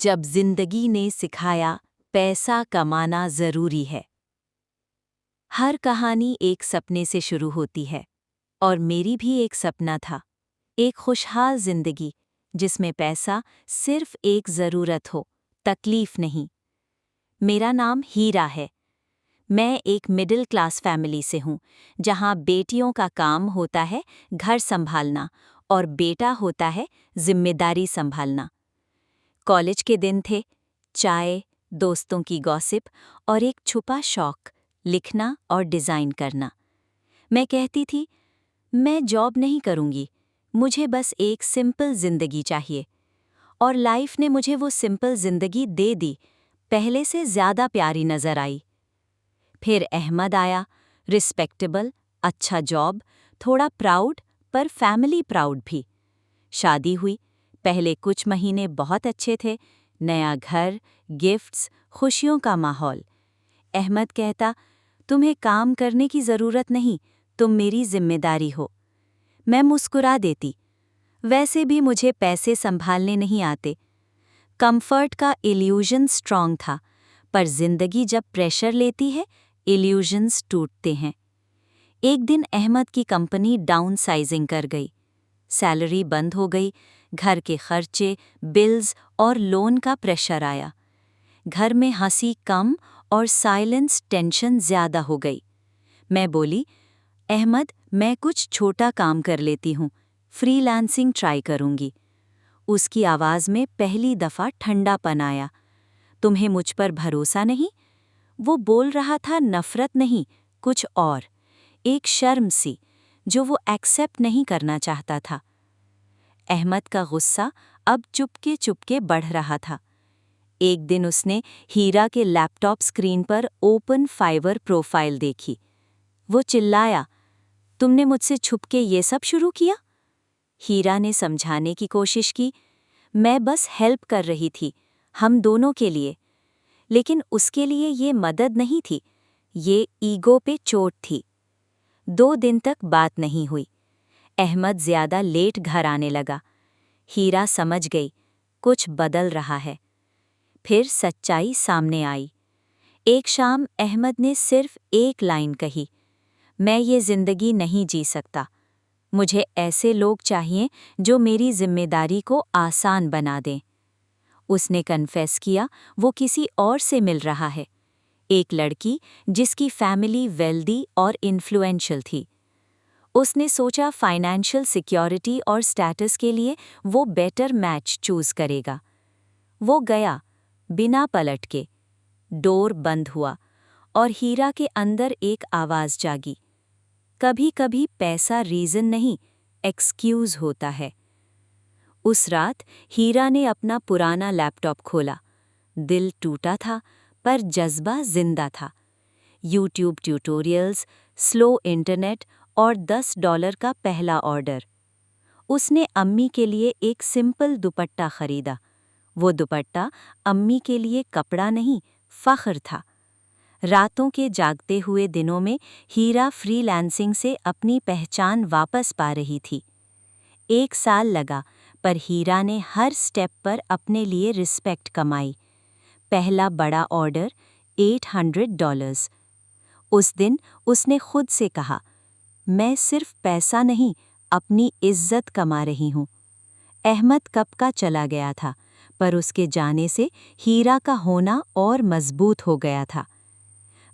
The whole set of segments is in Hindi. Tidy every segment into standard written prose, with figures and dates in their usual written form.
जब जिंदगी ने सिखाया पैसा कमाना जरूरी है। हर कहानी एक सपने से शुरू होती है और मेरी भी एक सपना था, एक खुशहाल जिंदगी जिसमें पैसा सिर्फ एक जरूरत हो, तकलीफ नहीं। मेरा नाम हीरा है। मैं एक मिडिल क्लास फैमिली से हूँ, जहाँ बेटियों का काम होता है घर संभालना और बेटा होता है जिम्मेदारी संभालना। कॉलेज के दिन थे, चाय, दोस्तों की गॉसिप और एक छुपा शौक, लिखना और डिज़ाइन करना। मैं कहती थी, मैं जॉब नहीं करूँगी, मुझे बस एक सिंपल ज़िंदगी चाहिए। और लाइफ ने मुझे वो सिंपल ज़िंदगी दे दी, पहले से ज़्यादा प्यारी नज़र आई। फिर अहमद आया, रिस्पेक्टेबल, अच्छा जॉब, थोड़ा प्राउड पर फैमिली प्राउड भी। शादी हुई, पहले कुछ महीने बहुत अच्छे थे, नया घर, गिफ्ट्स, खुशियों का माहौल। अहमद कहता, तुम्हें काम करने की ज़रूरत नहीं, तुम मेरी जिम्मेदारी हो। मैं मुस्कुरा देती, वैसे भी मुझे पैसे संभालने नहीं आते। कंफर्ट का इल्यूजन स्ट्रांग था, पर जिंदगी जब प्रेशर लेती है, इल्यूजन्स टूटते हैं। एक दिन अहमद की कंपनी डाउन साइजिंग कर गई। सैलरी बंद हो गई, घर के खर्चे, बिल्स और लोन का प्रेशर आया। घर में हंसी कम और साइलेंस टेंशन ज़्यादा हो गई। मैं बोली, अहमद, मैं कुछ छोटा काम कर लेती हूँ, फ्रीलांसिंग ट्राई करूँगी। उसकी आवाज़ में पहली दफ़ा ठंडापन आया। तुम्हें मुझ पर भरोसा नहीं? वो बोल रहा था नफ़रत नहीं, कुछ और, एक शर्म सी, जो वो एक्सेप्ट नहीं करना चाहता था। अहमद का गुस्सा अब चुपके चुपके बढ़ रहा था। एक दिन उसने हीरा के लैपटॉप स्क्रीन पर ओपन फाइवर प्रोफाइल देखी। वो चिल्लाया, तुमने मुझसे छुपके ये सब शुरू किया? हीरा ने समझाने की कोशिश की, मैं बस हेल्प कर रही थी, हम दोनों के लिए। लेकिन उसके लिए ये मदद नहीं थी, ये ईगो पे चोट थी। 2 दिन तक बात नहीं हुई। अहमद ज़्यादा लेट घर आने लगा। हीरा समझ गई, कुछ बदल रहा है। फिर सच्चाई सामने आई। एक शाम अहमद ने सिर्फ एक लाइन कही, मैं ये ज़िंदगी नहीं जी सकता। मुझे ऐसे लोग चाहिए जो मेरी जिम्मेदारी को आसान बना दें। उसने कन्फेस किया, वो किसी और से मिल रहा है, एक लड़की जिसकी फैमिली वेल्दी और इन्फ्लुएंशियल थी। उसने सोचा फाइनेंशियल सिक्योरिटी और स्टेटस के लिए वो बेटर मैच चूज करेगा। वो गया, बिना पलट के। डोर बंद हुआ और हीरा के अंदर एक आवाज़ जागी, कभी कभी पैसा रीज़न नहीं, एक्सक्यूज़ होता है। उस रात हीरा ने अपना पुराना लैपटॉप खोला। दिल टूटा था, पर जज्बा जिंदा था। यूट्यूब ट्यूटोरियल्स, स्लो इंटरनेट और $10 का पहला ऑर्डर। उसने अम्मी के लिए एक सिंपल दुपट्टा खरीदा। वो दुपट्टा अम्मी के लिए कपड़ा नहीं, फ़ख्र था। रातों के जागते हुए दिनों में हीरा फ्रीलांसिंग से अपनी पहचान वापस पा रही थी। 1 साल लगा, पर हीरा ने हर स्टेप पर अपने लिए रिस्पेक्ट कमाई। पहला बड़ा ऑर्डर, $800। उस दिन उसने खुद से कहा, मैं सिर्फ पैसा नहीं, अपनी इज्जत कमा रही हूँ। अहमद कब का चला गया था, पर उसके जाने से हीरा का होना और मजबूत हो गया था।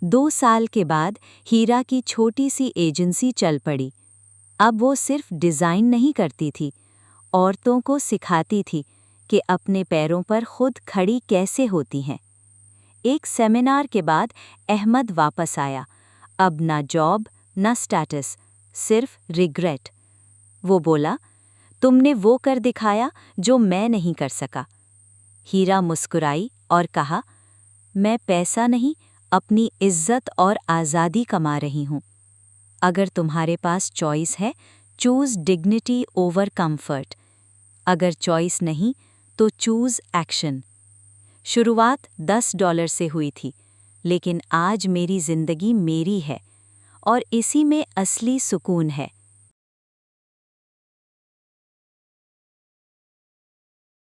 2 साल के बाद हीरा की छोटी सी एजेंसी चल पड़ी। अब वो सिर्फ डिज़ाइन नहीं करती थी, औरतों को सिखाती थी कि अपने पैरों पर खुद खड़ी कैसे होती हैं। एक सेमिनार के बाद अहमद वापस आया। अब ना जॉब, ना स्टेटस, सिर्फ रिग्रेट। वो बोला, तुमने वो कर दिखाया जो मैं नहीं कर सका। हीरा मुस्कुराई और कहा, मैं पैसा नहीं, अपनी इज्जत और आज़ादी कमा रही हूँ। अगर तुम्हारे पास चॉइस है, चूज़ डिग्निटी ओवर कंफर्ट। अगर चॉइस नहीं, तो चूज़ एक्शन। शुरुआत $10 से हुई थी, लेकिन आज मेरी ज़िंदगी मेरी है, और इसी में असली सुकून है।